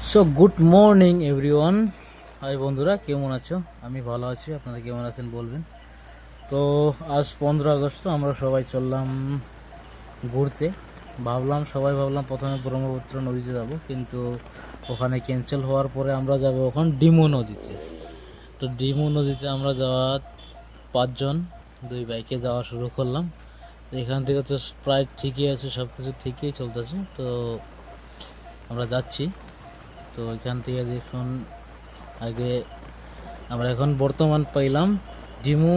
So good morning everyone. Hi বন্ধুরা, কেমন আছো? আমি ভালো আছি, আপনারা কেমন আছেন বলবেন। তো আজ 15 আগস্ট, আমরা সবাই চললাম ঘুরতে। ভাবলাম প্রথমে ব্রহ্মপুত্র নদীতে যাব, কিন্তু ওখানে ক্যান্সেল হওয়ার পরে আমরা যাব ওখানে ডিমু নদীতে। তো ডিমু নদীতে আমরা যাওয়া 5 জন, 2 বাইকে যাওয়া শুরু করলাম। তো এখান থেকে তো প্রায় ঠিকই আছে, সব কিছু ঠিকই চলতেছে। তো আমরা যাচ্ছি। তো এখান থেকে দেখুন, আগে আমরা এখন বর্তমান পাইলাম ডিমু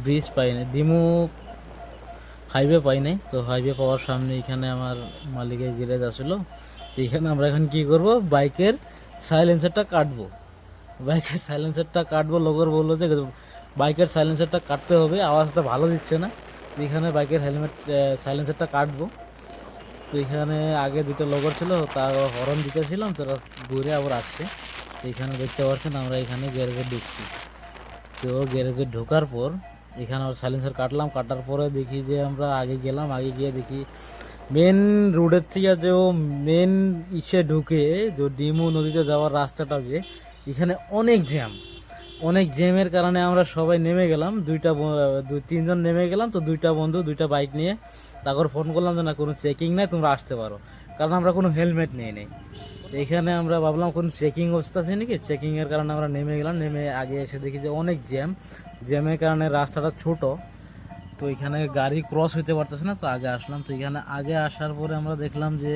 ব্রিজ পাই নাই, ডিমু হাইওয়ে পাই নাই। তো হাইওয়ে পাওয়ার সামনে এখানে আমার মালিকের গ্যারেজ আসলো। তো এখানে আমরা এখন কি করব, বাইকের সাইলেন্সারটা কাটবো। লোকের বললো যে বাইকের সাইলেন্সারটা কাটতে হবে, আওয়াজটা ভালো দিচ্ছে না। তো এখানে বাইকের সাইলেন্সারটা কাটবো। তো এখানে আগে দুটো লগর ছিল, তার হরন দিতেছিলাম, তারা ঘুরে আবার আসছে। তো এখানে দেখতে পাচ্ছেন আমরা এখানে গ্যারেজে ঢুকছি। তো গ্যারেজে ঢোকার পর এখানে আবার সাইলেন্সার কাটার পরে দেখি যে আমরা আগে গেলাম, আগে গিয়ে দেখি মেন রোডের থেকে যে মেন ঢুকে যে ডিমু নদীতে যাওয়ার রাস্তাটা, যে এখানে অনেক জ্যামের কারণে আমরা সবাই নেমে গেলাম। 3জন নেমে গেলাম। তো 2টা বন্ধু 2টা বাইক নিয়ে তারপর ফোন করলাম যে না, কোনো চেকিং নাই, তোমরা আসতে পারো। কারণ আমরা কোনো হেলমেট নিয়ে নেই। এখানে আমরা ভাবলাম কোনো চেকিং অবস্থা আছে নাকি, চেকিংয়ের কারণে আমরা নেমে গেলাম। নেমে আগে এসে দেখি যে অনেক জ্যামের কারণে রাস্তাটা ছোট। তো এখানে গাড়ি ক্রস হইতে পারতেছে না। তো আগে আসলাম। তো এখানে আগে আসার পরে আমরা দেখলাম যে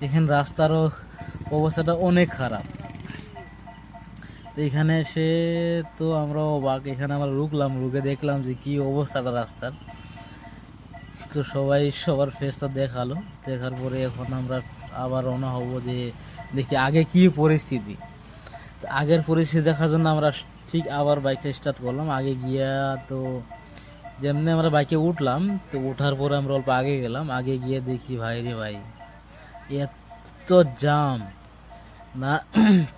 এখানে রাস্তারও অবস্থাটা অনেক খারাপ। তো এখানে এসে তো আমরা অবাক, এখানে আমরা রুকে দেখলাম যে কি অবস্থাটা রাস্তার। তো সবাই সবার ফেসটা দেখালো। দেখার পরে এখন আমরা আবার রওনা হব, যে দেখি আগে কি পরিস্থিতি। তো আগের পরিস্থিতি দেখার জন্য আমরা ঠিক আবার বাইকটা স্টার্ট করলাম। আগে গিয়া তো যেমনি আমরা বাইকে উঠলাম, তো ওঠার পরে আমরা অল্প আগে গেলাম। আগে গিয়ে দেখি ভাই রে ভাই, এত জাম না,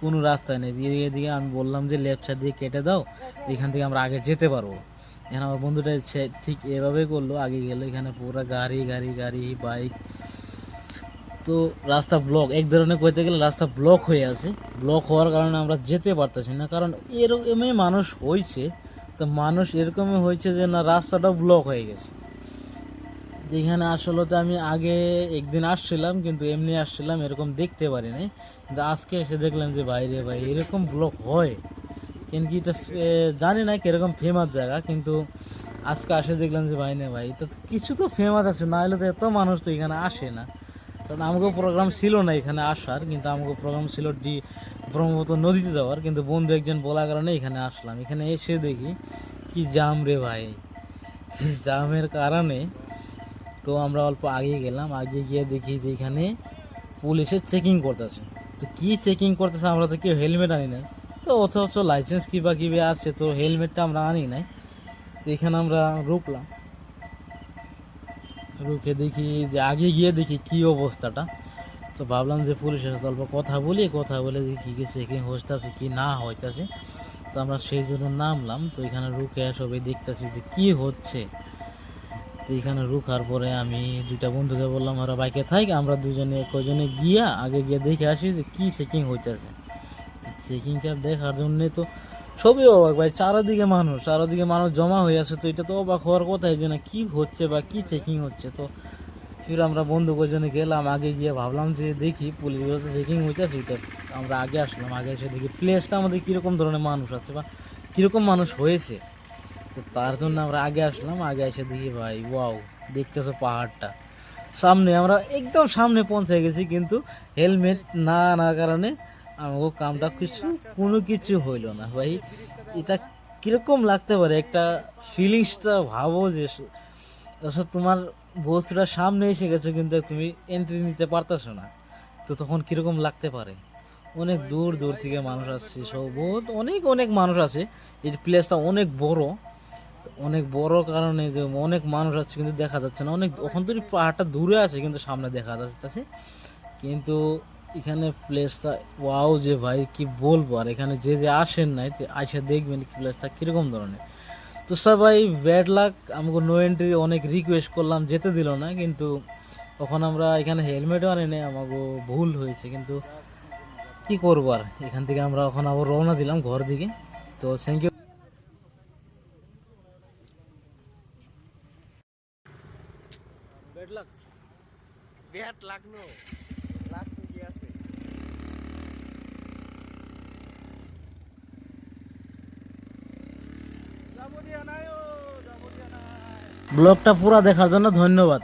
কোনো রাস্তায় নেই। এদিকে আমি বললাম যে লেফট সাইড দিয়ে কেটে দাও, এখান থেকে আমরা আগে যেতে পারবো। এখানে আমার বন্ধুটা ঠিক এভাবে করলো, আগে গেলো। এখানে পুরো গাড়ি গাড়ি গাড়ি বাইক। তো রাস্তা ব্লক, এক ধরনের কইতে গেলে রাস্তা ব্লক হয়ে আছে। ব্লক হওয়ার কারণে আমরা যেতে পারতেছি না, কারণ এরকমই মানুষ হয়েছে। তো মানুষ এরকমই হয়েছে যে না, রাস্তাটা ব্লক হয়ে গেছে। যেখানে আসলে তো আমি আগে একদিন আসছিলাম, কিন্তু এমনি আসছিলাম, এরকম দেখতে পারি নাই। কিন্তু আজকে এসে দেখলাম যে বাইরে ভাই এরকম ব্লক হয়। কিন্তু এটা জানি না কিরকম ফেমাস জায়গা, কিন্তু আজকে আসে দেখলাম যে ভাই না ভাই, এটা তো কিছু তো ফেমাস আছে, না হলে তো এত মানুষ তো এখানে আসে না। কারণ আমাকে প্রোগ্রাম ছিল না এখানে আসার, কিন্তু আমাকে প্রোগ্রাম ছিল ব্রহ্মপুত্র নদীতে যাওয়ার। কিন্তু বন্ধু একজন বলার কারণে এখানে আসলাম। এখানে এসে দেখি কি জাম রে ভাই, জামের কারণে তো আমরা অল্প আগে গেলাম। আগে গিয়ে দেখি যে এখানে পুলিশের চেকিং করতেছে। তো কি চেকিং করতেছে, আমরা তো কেউ হেলমেট আনি নাই। তো অথচ লাইসেন্স কিবা আছে, তো হেলমেটটা আমরা আনি নাই। তো এখানে আমরা রুকলাম। রুখে দেখি যে আগে গিয়ে দেখি কি অবস্থাটা। তো ভাবলাম যে পুলিশের সাথে অল্প কথা বলে যে কী কী চেকিং হইতেছে কি না হইতেছে। তো আমরা সেই জন্য নামলাম। তো এখানে রুখে সবাই দেখতেছি যে কি হচ্ছে। তো এখানে রুখার পরে আমি 2টা বন্ধুকে বললাম ওরা বাইকে থাক, আমরা কয়জনে গিয়া আগে গিয়ে দেখে আসি যে কি চেকিং হইতেছে। চেকিংটা দেখার জন্যে তো সবই অবাক ভাই, চারদিকে মানুষ জমা হয়ে আছে। তো এটা তো অবাক হওয়ার কথাই যে না, কি হচ্ছে বা কি চেকিং হচ্ছে। তো ফির আমরা বন্ধু কয়জনে গেলাম। আগে গিয়ে ভাবলাম যে দেখি পুলিশ চেকিং হইতেছে। এটা আমরা আগে আসলাম, আগে এসে দেখি প্লেসটা আমাদের কীরকম ধরনের মানুষ আছে বা কীরকম মানুষ হয়েছে। তো তার জন্য আমরা আগে আসলাম। আগে এসে দেখি ভাই ওয়াও, দেখতেছো পাহাড়টা সামনে, আমরা একদম সামনে পৌঁছে গেছি, কিন্তু হেলমেট না আনার কারণে আমাকে কামটা কোনো কিছু হইল না ভাই। এটা কিরকম লাগতে পারে, একটা ফিলিংসটা ভাবো যে আসলে তোমার বস্তুটা সামনে এসে গেছে, কিন্তু তুমি এন্ট্রি নিতে পারতেছো না। তো তখন কিরকম লাগতে পারে। অনেক দূর দূর থেকে মানুষ আসছে, সব বহুত অনেক অনেক মানুষ আছে। এই প্লেসটা অনেক বড় কারণে যে অনেক মানুষ আসছে, কিন্তু দেখা যাচ্ছে না। ওখান থেকে পাহাড়টা দূরে আছে, কিন্তু সামনে দেখা যাচ্ছে। কিন্তু এখানে প্লেসটা ওয়াও যে ভাই কি বলবো। আর এখানে যে আসেন নাই, আসে দেখবেন প্লেসটা কীরকম ধরনের। তো সবাই ব্যাড লাক, আমাকে নো এন্ট্রি অনেক রিকোয়েস্ট করলাম, যেতে দিল না। কিন্তু তখন আমরা এখানে হেলমেটও আনি নাই, আমাকে ভুল হয়েছে। কিন্তু কি করবো আর, এখান থেকে আমরা এখন আবার রওনা দিলাম ঘর দিকে। তো থ্যাংক ইউ। ব্যাট লাগলো লাগতো কি আছে ব্লগটা পুরো দেখার জন্য ধন্যবাদ।